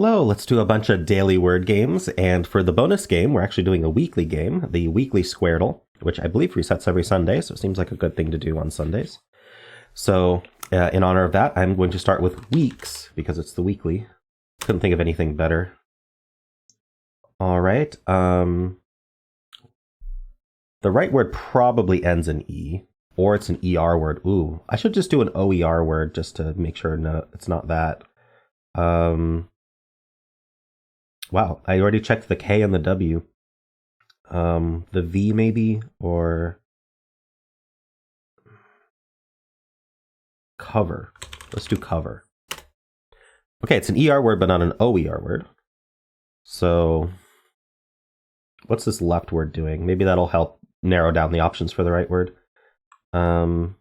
Hello, let's do a bunch of daily word games, and for the bonus game, we're actually doing a weekly game, the weekly Squardle, which I believe resets every Sunday, so it seems like a good thing to do on Sundays. So, in honor of that, I'm going to start with weeks, because it's the weekly. Couldn't think of anything better. Alright, the right word probably ends in E, or it's an ER word. Ooh, I should just do an OER word just to make sure it's not that. Wow, I already checked the K and the W. The V maybe, or cover. Let's do cover. Okay, it's an ER word, but not an OER word. So, what's this left word doing? Maybe that'll help narrow down the options for the right word. SLO.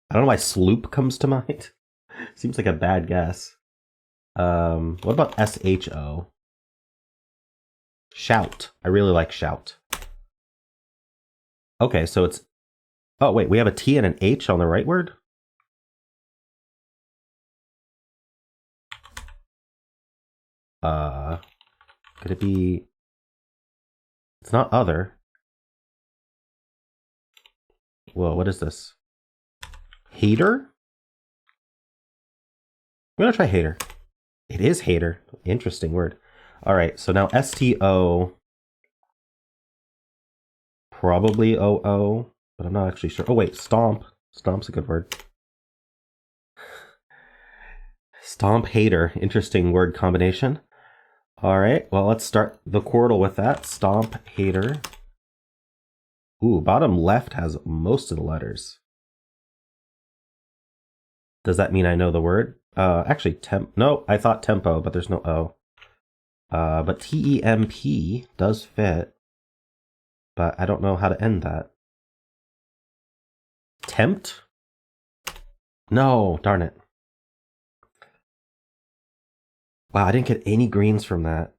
I don't know why sloop comes to mind. Seems like a bad guess. What about SHO? Shout. I really like shout. Okay, so it's... Oh, wait, we have a T and an H on the right word? Could it be... It's not other. Whoa, what is this? Hater? I'm gonna try hater. It is hater. Interesting word. All right, so now STO. Probably OO, but I'm not actually sure. Oh wait, stomp. Stomp's a good word. Stomp hater. Interesting word combination. All right, well, let's start the Quordle with that. Stomp hater. Ooh, bottom left has most of the letters. Does that mean I know the word? Actually, no, I thought tempo, but there's no O. But TEMP does fit, but I don't know how to end that. Tempt? No, darn it. Wow, I didn't get any greens from that.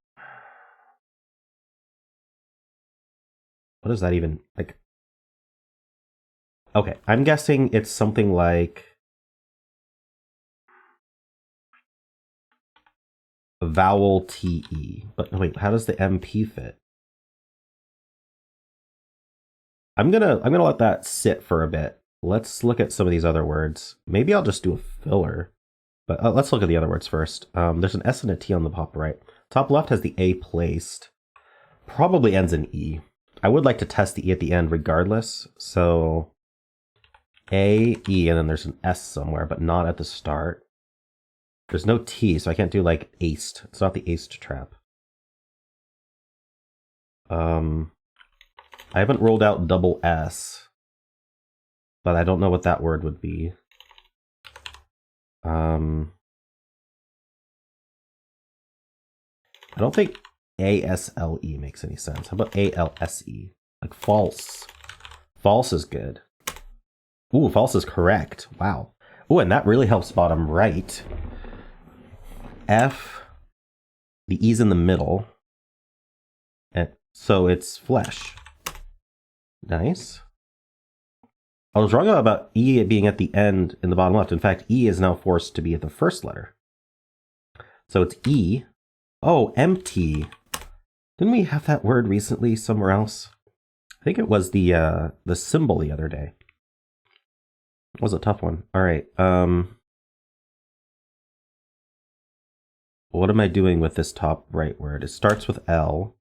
What is that even, like? Okay, I'm guessing it's something like vowel TE. But wait, how does the MP fit? I'm gonna let that sit for a bit. Let's look at some of these other words. Maybe I'll just do a filler. But let's look at the other words first. There's an S and a T on the top right. Top left has the A placed. Probably ends in E. I would like to test the E at the end regardless. So A, E, and then there's an S somewhere, but not at the start. There's no T, so I can't do like aced. It's not the aced trap. I haven't rolled out double S, but I don't know what that word would be. I don't think ASLE makes any sense. How about ALSE? Like false. False is good. Ooh, false is correct. Wow. Ooh, and that really helps bottom right. F, the E's in the middle. And so it's flesh. Nice. I was wrong about E being at the end in the bottom left. In fact, E is now forced to be at the first letter. So it's E. Oh, empty. Didn't we have that word recently somewhere else? I think it was the Symble the other day. It was a tough one. All right. What am I doing with this top right word? It starts with L.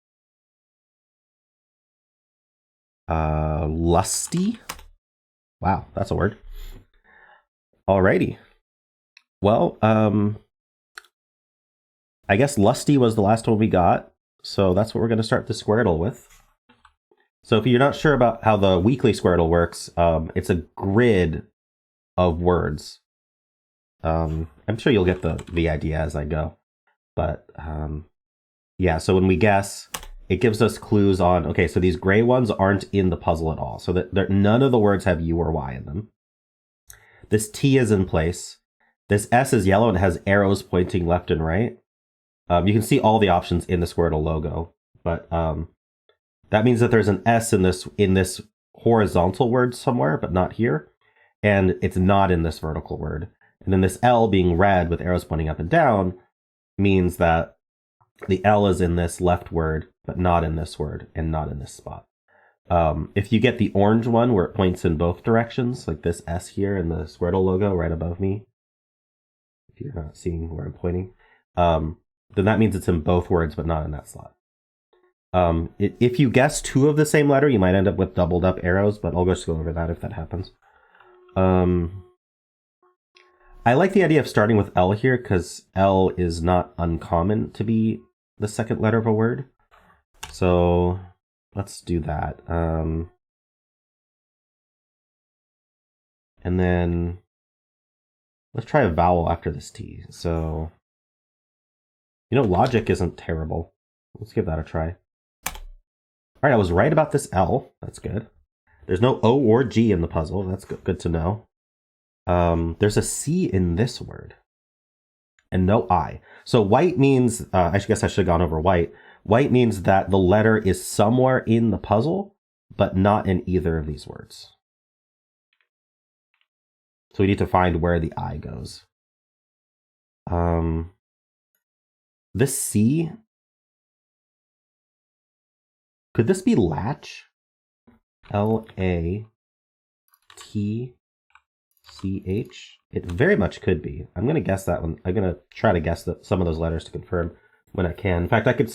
Lusty? Wow, that's a word. Alrighty. Well, I guess lusty was the last one we got, so that's what we're going to start the Squardle with. So if you're not sure about how the weekly Squardle works, it's a grid of words. I'm sure you'll get the idea as I go. But yeah, so when we guess, it gives us clues on, okay, so these gray ones aren't in the puzzle at all. So that none of the words have U or Y in them. This T is in place. This S is yellow and it has arrows pointing left and right. You can see all the options in the Squirtle logo, but that means that there's an S in this horizontal word somewhere, but not here. And it's not in this vertical word. And then this L being red with arrows pointing up and down means that the L is in this left word, but not in this word and not in this spot. If you get the orange one where it points in both directions, like this S here and the Squardle logo right above me, if you're not seeing where I'm pointing, then that means it's in both words, but not in that slot. If you guess two of the same letter, you might end up with doubled up arrows, but I'll just go over that if that happens. I like the idea of starting with L here because L is not uncommon to be the second letter of a word. So let's do that. And then let's try a vowel after this T. So, logic isn't terrible. Let's give that a try. All right, I was right about this L. That's good. There's no O or G in the puzzle. That's good to know. There's a C in this word. And no I. So white means, I guess I should have gone over white. White means that the letter is somewhere in the puzzle, but not in either of these words. So we need to find where the I goes. This C, could this be latch? L-A-T-C-H? It very much could be. I'm going to guess that one. I'm going to try to guess some of those letters to confirm when I can. In fact, I could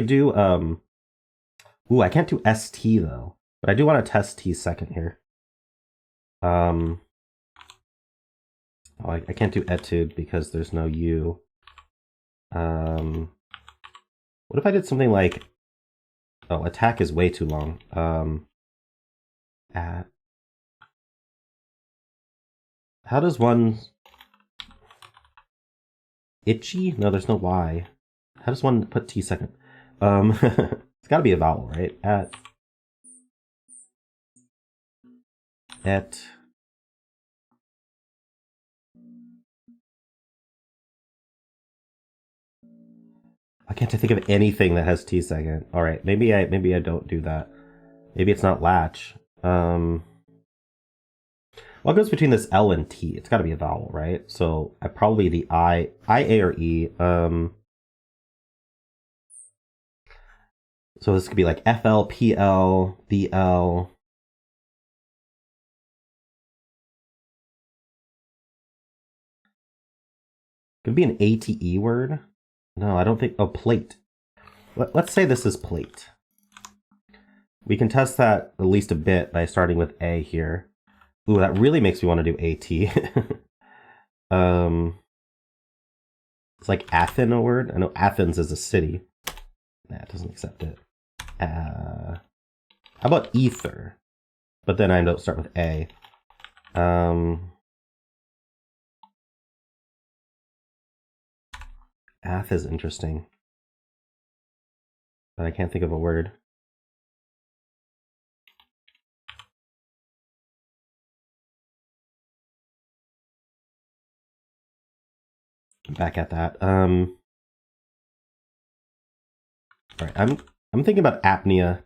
do, I can't do ST though, but I do want to test T second here. I can't do etude because there's no U. What if I did something like, attack is way too long. How does one... Itchy? No, there's no Y. How does one put T second? It's got to be a vowel, right? Et. I can't think of anything that has T second. All right, maybe I don't do that. Maybe it's not latch. What goes between this L and T? It's got to be a vowel, right? So probably the I, A, or E. So this could be like FL, PL, BL. Could be an ATE word. No, I don't think. Oh, plate. Let's say this is plate. We can test that at least a bit by starting with A here. Ooh, that really makes me want to do AT. It's like Athen a word. I know Athens is a city. Nah, it doesn't accept it. How about ether? But then I don't start with A. Ath is interesting. But I can't think of a word. Back at that. All right, I'm thinking about apnea,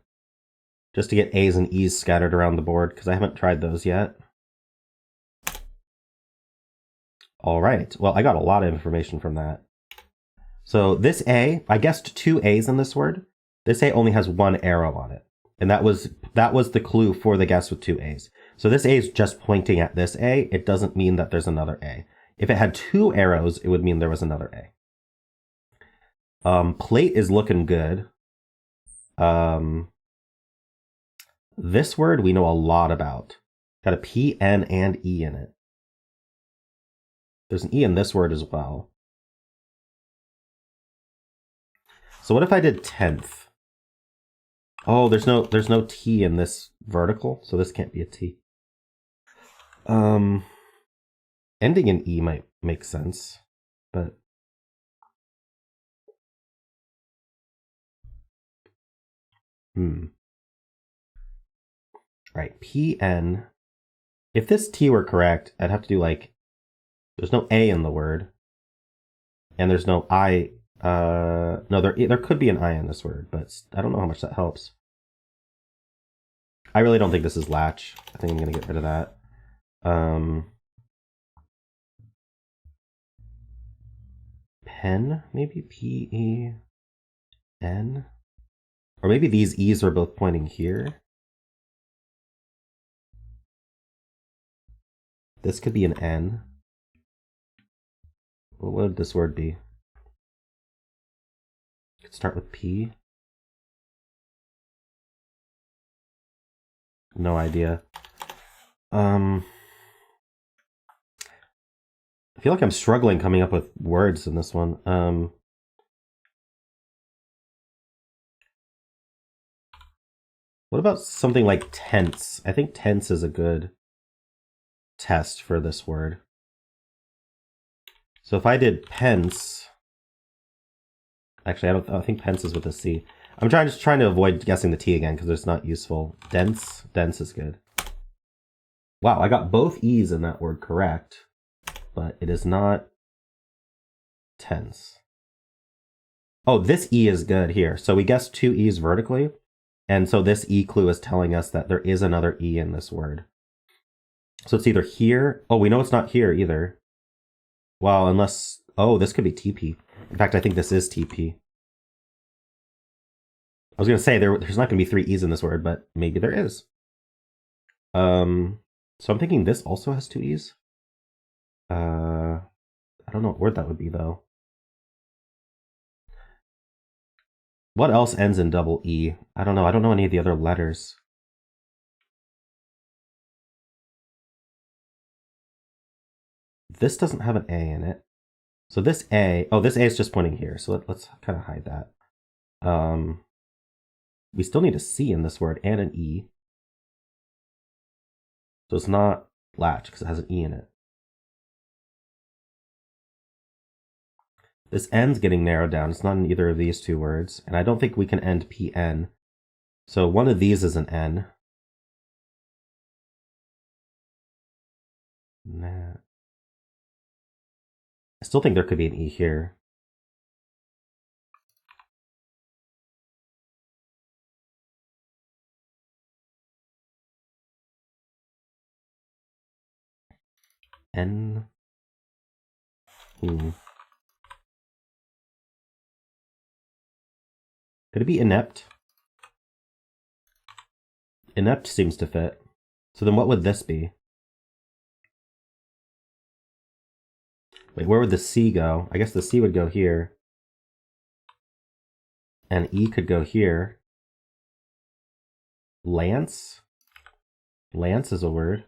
just to get A's and E's scattered around the board because I haven't tried those yet. All right. Well, I got a lot of information from that. So this A, I guessed 2 A's in this word. This A only has 1 arrow on it, and that was the clue for the guess with 2 A's. So this A is just pointing at this A. It doesn't mean that there's another A. If it had 2 arrows, it would mean there was another A. Plate is looking good. This word we know a lot about. Got a P, N, and E in it. There's an E in this word as well. So what if I did 10th? Oh, there's no T in this vertical, so this can't be a T. Ending in E might make sense, but Right, PN. If this T were correct, I'd have to do like, there's no A in the word, and there's no I. No, there could be an I in this word, but I don't know how much that helps. I really don't think this is latch. I think I'm gonna get rid of that. pen, maybe? P-E-N? Or maybe these E's are both pointing here. This could be an N. What would this word be? Could start with P. No idea. I feel like I'm struggling coming up with words in this one. What about something like tense? I think tense is a good test for this word. So if I did pence, actually I don't think pence is with a C. I'm just trying to avoid guessing the T again because it's not useful. Dense is good. Wow, I got both E's in that word correct, but it is not tense. Oh, this E is good here. So we guessed 2 E's vertically, and so this E clue is telling us that there is another E in this word. So it's either here. Oh, we know it's not here either. Well, unless... Oh, this could be TP. In fact, I think this is TP. I was going to say there's not going to be 3 E's in this word, but maybe there is. So I'm thinking this also has 2 E's. I don't know what word that would be, though. What else ends in double E? I don't know. I don't know any of the other letters. This doesn't have an A in it. So this A... Oh, this A is just pointing here. So let's kind of hide that. We still need a C in this word and an E. So it's not latch because it has an E in it. This N's getting narrowed down. It's not in either of these 2 words. And I don't think we can end PN. So one of these is an N. Nah. I still think there could be an E here. N. Could it be inept? Inept seems to fit. So then what would this be? Wait, where would the C go? I guess the C would go here. And E could go here. Lance? Lance is a word.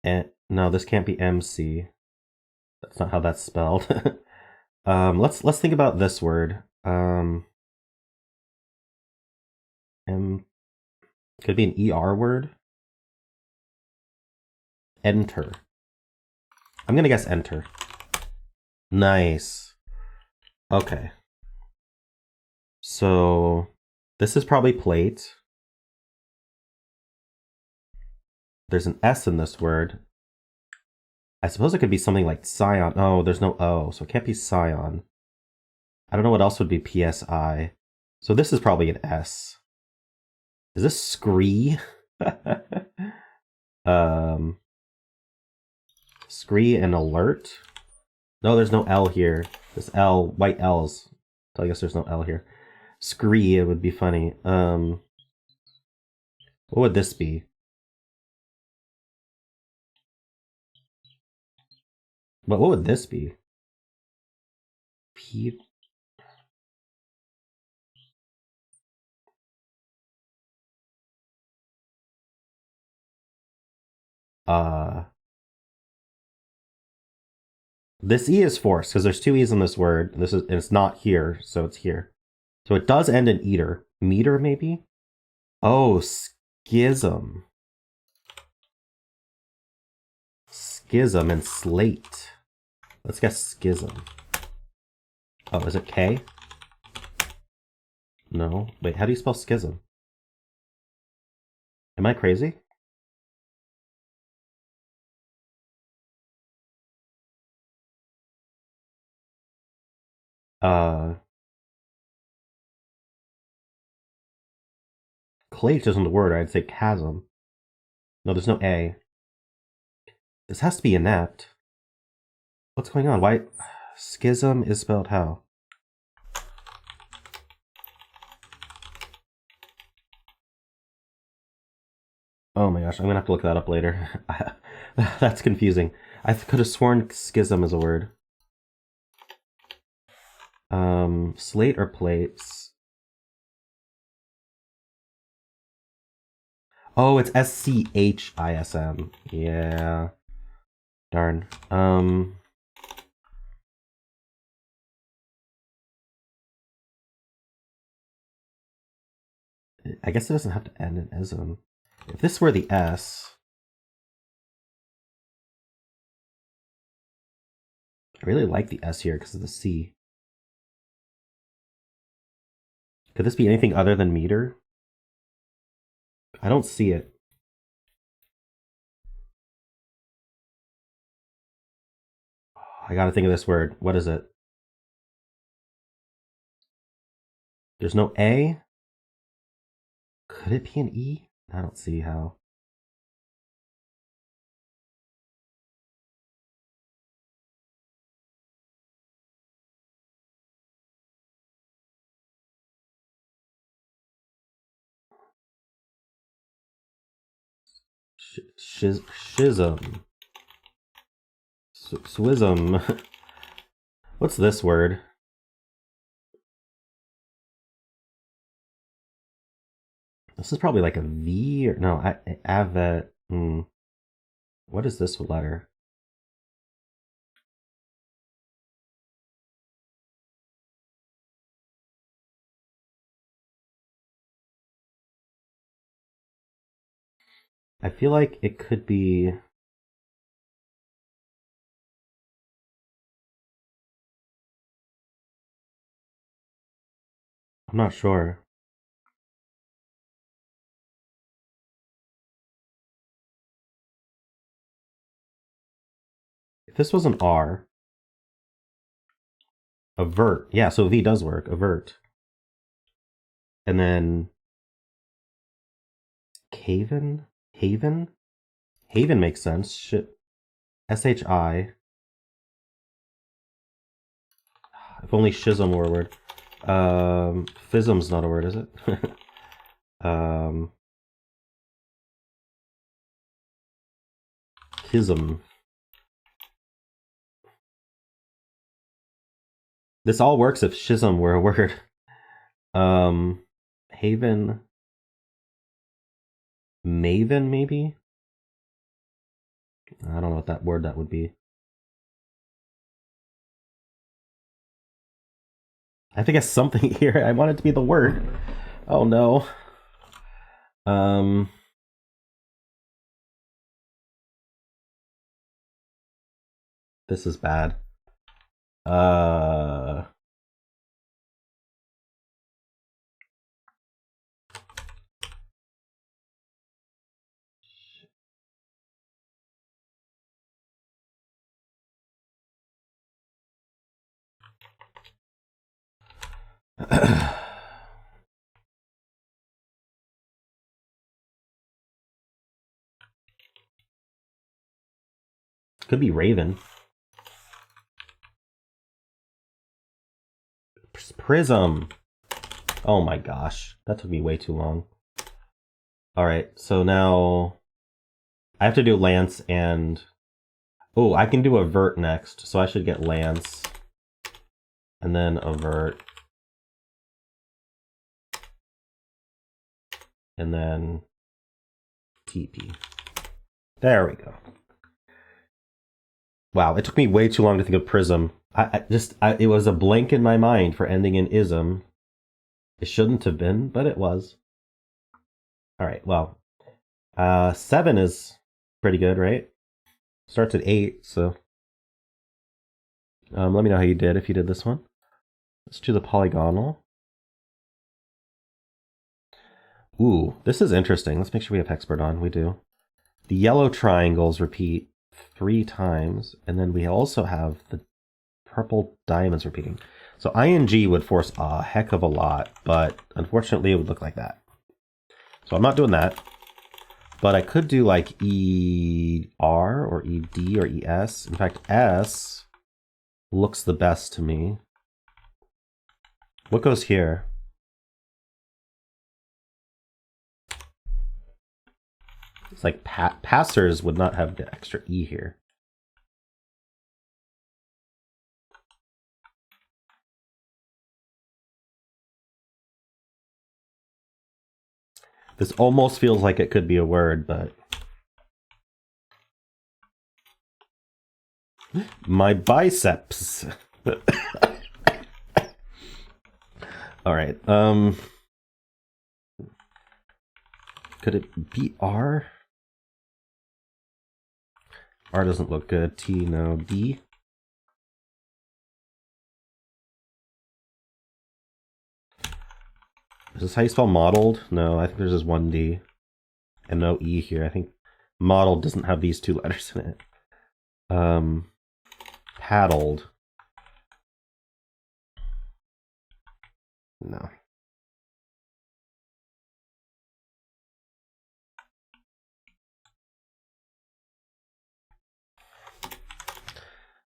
And no, this can't be MC. That's not how that's spelled. Let's think about this word. Could be an ER word. Enter. I'm gonna guess enter. Nice. Okay. So this is probably plate. There's an S in this word. I suppose it could be something like scion. Oh, there's no O, so it can't be scion. I don't know what else would be PSI. So this is probably an S. Is this scree? Scree and alert? No, there's no L here. This L, white L's. So I guess there's no L here. Scree, it would be funny. What would this be? But what would this be? P. This E is forced because there's 2 E's in this word. And it's not here, so it's here. So it does end in eater. Meter, maybe? Oh, schism. Schism and slate. Let's guess schism. Oh, is it K? No. Wait, how do you spell schism? Am I crazy? Clate isn't the word. I'd say chasm. No, there's no A. This has to be inept. What's going on? Why? Schism is spelled how? Oh my gosh, I'm gonna have to look that up later. That's confusing. I could have sworn schism is a word. Slate or plates? Oh, it's SCHISM. Yeah. Darn. I guess it doesn't have to end in ism. If this were the S, I really like the S here because of the C. Could this be anything other than meter? I don't see it. I gotta think of this word. What is it? There's no A? Could it be an E? I don't see how. Schism. Swism. What's this word? This is probably like a V or no, avet. What is this letter? I feel like it could be. I'm not sure. If this was an R, avert. Yeah, so V does work. Avert. And then Haven? Haven? Haven makes sense. Shit. SHI. If only schism were a word. Fism's not a word, is it? Schism. This all works if schism were a word. Haven. Maven, maybe? I don't know what that word that would be. I have to guess something here. I want it to be the word. Oh no. This is bad. Could be Raven. Prism. Oh my gosh. That took me way too long. Alright, so now I have to do Lance and... Oh, I can do Avert next, so I should get Lance. And then Avert. And then TP. There we go. Wow, it took me way too long to think of Prism. It was a blank in my mind for ending in ism. It shouldn't have been, but it was. All right, well, 7 is pretty good, right? Starts at 8, so let me know how you did if you did this one. Let's do the polygonal. Ooh, this is interesting. Let's make sure we have Hexpert on. We do. The yellow triangles repeat 3 times, and then we also have the purple diamonds repeating. So ing would force a heck of a lot, but unfortunately it would look like that. So I'm not doing that. But I could do like ER or ED or ES. In fact, S looks the best to me. What goes here? It's like passers would not have the extra E here. This almost feels like it could be a word, but... My biceps! Alright, could it be R? R doesn't look good. T, no. D? Is this how you spell modeled? No, I think there's just one D. And no E here. I think modeled doesn't have these two letters in it. Paddled. No.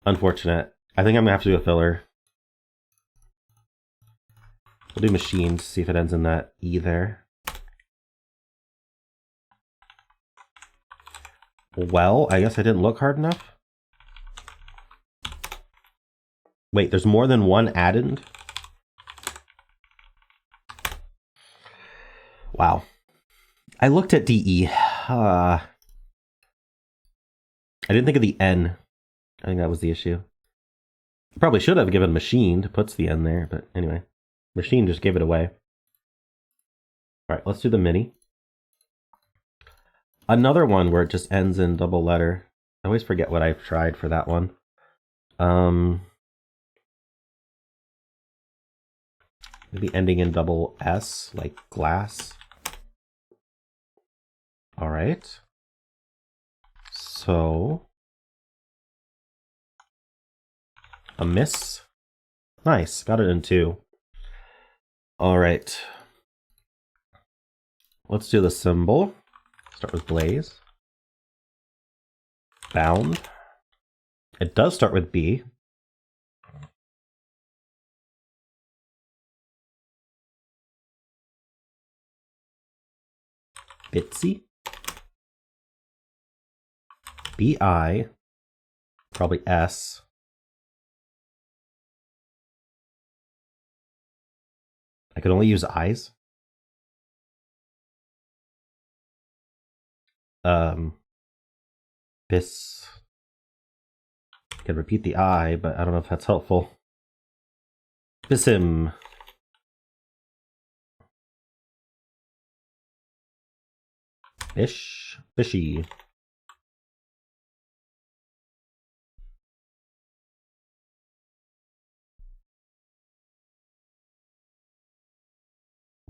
Unfortunate. I think I'm gonna have to do a filler. We'll do machine to see if it ends in that E there. Well, I guess I didn't look hard enough. Wait, there's more than one addend? Wow. I looked at DE. I didn't think of the N. I think that was the issue. I probably should have given machined, puts the N there, but anyway. Machine just gave it away. Alright, let's do the mini. Another one where it just ends in double letter. I always forget what I've tried for that one. Maybe ending in double S, like glass. Alright. So... a miss. Nice, got it in 2. Alright. Let's do the symbol. Start with blaze. Bound. It does start with B. Bitsy. BI. Probably S. I could only use eyes. Bis. I could repeat the I, but I don't know if that's helpful. Bisim. Bish. Bishy.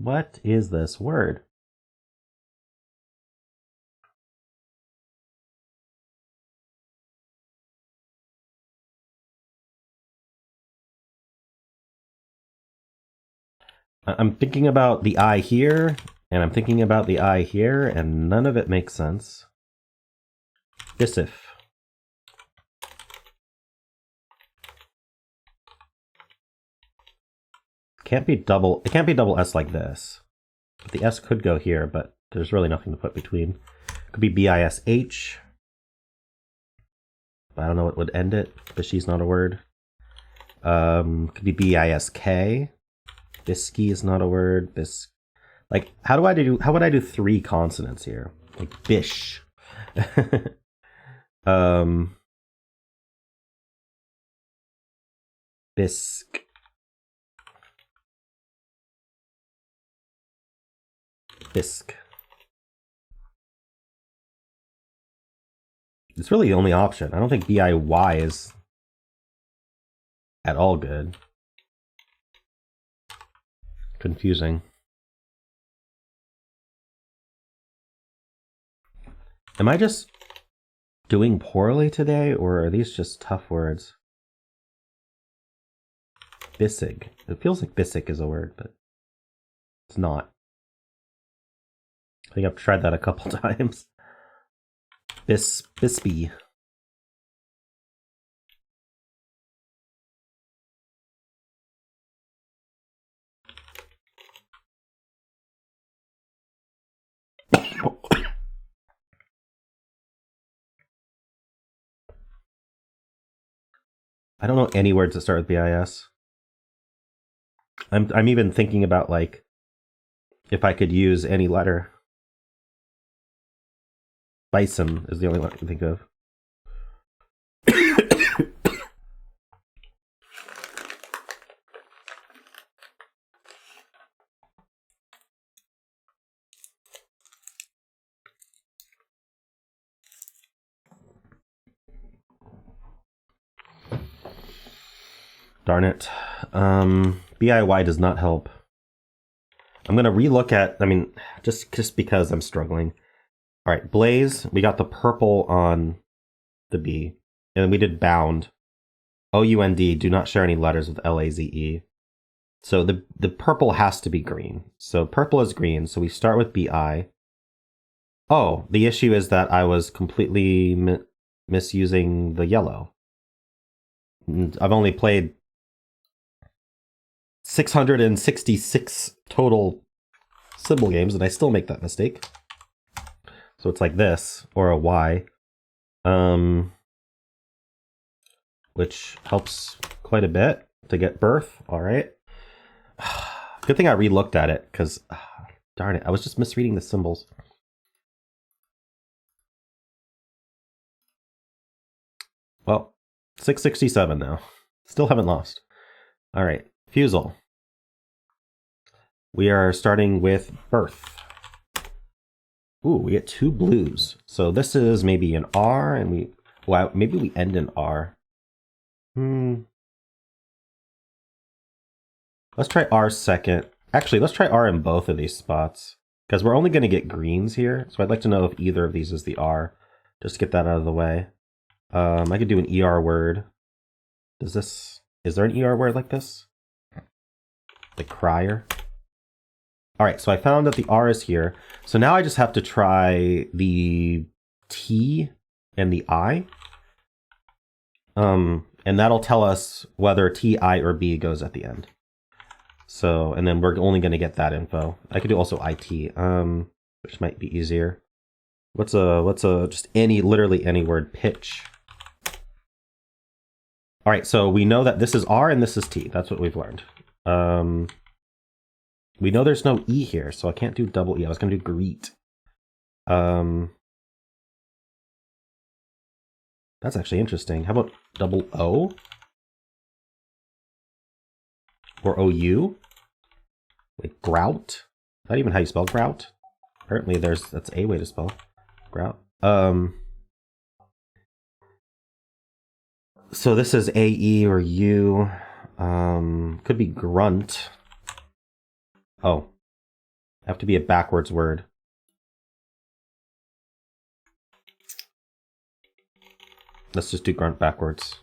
What is this word? I'm thinking about the I here, and I'm thinking about the I here, and none of it makes sense. Bisif. Can't be double. It can't be double S like this. But the S could go here, but there's really nothing to put between. It could be BISH. But I don't know what would end it. Bishy's not a word. Could be BISK. Bisky is not a word. Like, how would I do 3 consonants here? Like bish. Bisque. Bisque. It's really the only option. I don't think BIY is at all good. Confusing. Am I just doing poorly today, or are these just tough words? Bissig. It feels like Bissig is a word, but it's not. I think I've tried that a couple times. Bispy. I don't know any words that start with BIS. I'm even thinking about like if I could use any letter. Bison is the only one I can think of. Darn it. BIY does not help. I'm going to relook at, I mean, just because I'm struggling. All right, Blaze, we got the purple on the B. And then we did bound. O-U-N-D, do not share any letters with L-A-Z-E. So the purple has to be green. So purple is green, so we start with B-I. Oh, the issue is that I was completely misusing the yellow. I've only played 666 total Symble games, and I still make that mistake. So it's like this, or a Y, which helps quite a bit to get birth. All right. Good thing I re-looked at it, because, darn it, I was just misreading the symbols. Well, 667 now. Still haven't lost. All right, Fusele. We are starting with birth. Ooh, we get 2 blues. So this is maybe an R, and well, maybe we end in R. Let's try R second. Actually, let's try R in both of these spots, because we're only going to get greens here. So I'd like to know if either of these is the R, just to get that out of the way. I could do an ER word. Is there an ER word like this? The crier. All right, so I found that the R is here. So now I just have to try the T and the I. And that'll tell us whether T, I, or B goes at the end. So, and then we're only going to get that info. I could do also IT, which might be easier. What's just literally any word, pitch. All right, so we know that this is R and this is T. That's what we've learned. We know there's no E here, so I can't do double E. I was going to do greet. That's actually interesting. How about double O? Or OU? Like grout? Is that even how you spell grout? Apparently that's a way to spell grout. So this is AE or U. Could be grunt. Oh. Have to be a backwards word. Let's just do grunt backwards.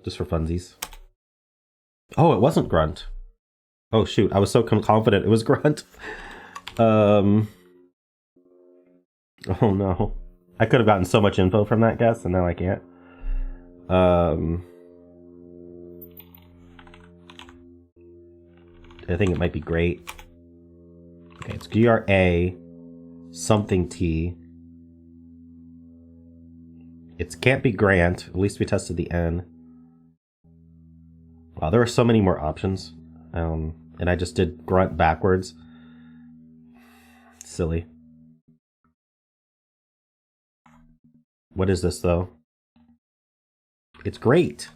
Just for funsies. Oh, it wasn't grunt. Oh shoot, I was so confident it was grunt. Oh no. I could have gotten so much info from that guess, and now I can't. I think it might be great. Okay, it's GRA something T. It can't be Grant. At least we tested the N. Wow, there were so many more options. And I just did grunt backwards. Silly. What is this, though? It's great.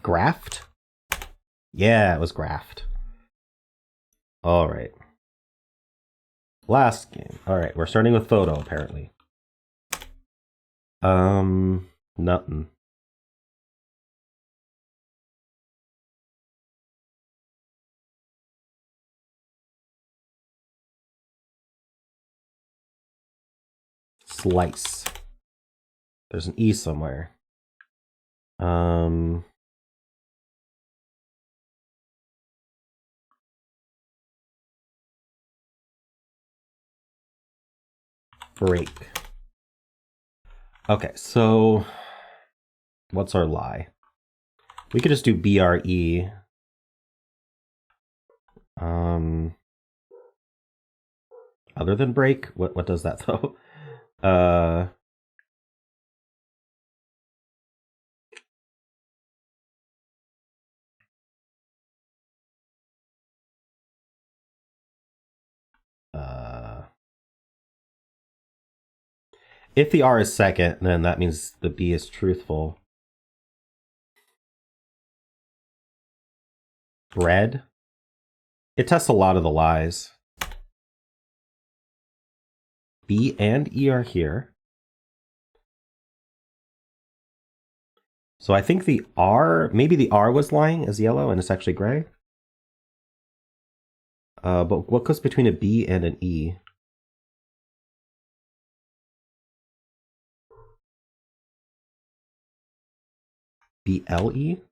Graft? Yeah, it was graft. All right. Last game. All right, we're starting with photo, apparently. Nothing. Slice. There's an E somewhere. break. Okay, so what's our lie? We could just do BRE. Other than break, what does that though? If the R is second, then that means the B is truthful. Bread. It tests a lot of the lies. B and E are here. So I think the R, maybe the R was lying as yellow and it's actually gray. But what goes between a B and an E? BLE?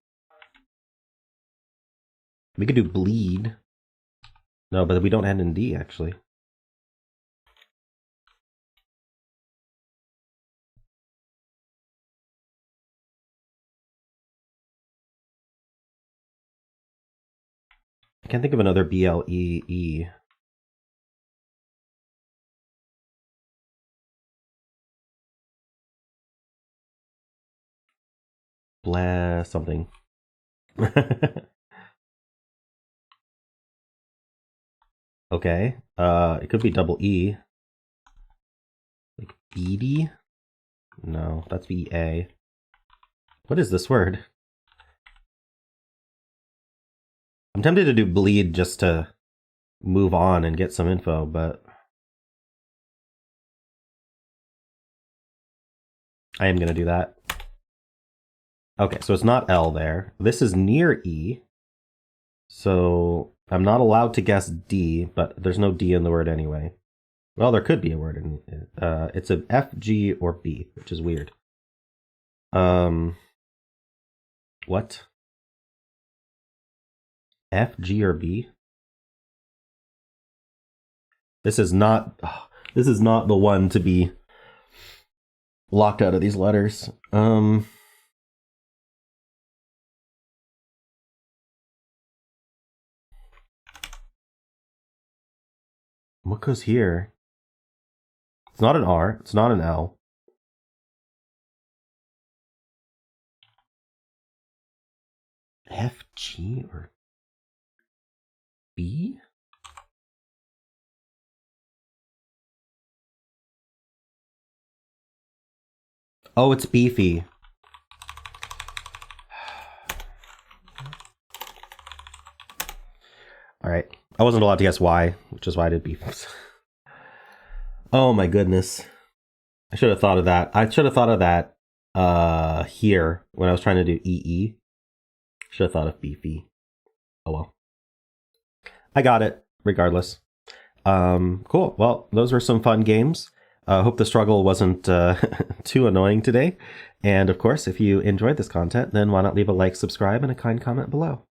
We could do bleed. No, but we don't end in D, actually. I can't think of another BLEE. Blah, something. Okay. It could be double E. Like BD? No, that's BA. What is this word? I'm tempted to do bleed just to move on and get some info, but I am going to do that. Okay, so it's not L there. This is near E. So I'm not allowed to guess D, but there's no D in the word anyway. Well, there could be a word in it. It's an F, G, or B, which is weird. What? F, G, or B? This is not the one to be locked out of these letters. What goes here? It's not an R. It's not an L. F, G, or B? Oh, it's beefy. All right. I wasn't allowed to guess why, which is why I did beef. Oh my goodness. I should have thought of that. I should have thought of that here when I was trying to do EE. Should have thought of beefy. Oh well. I got it, regardless. Cool. Well, those were some fun games. Hope the struggle wasn't too annoying today. And of course, if you enjoyed this content, then why not leave a like, subscribe, and a kind comment below.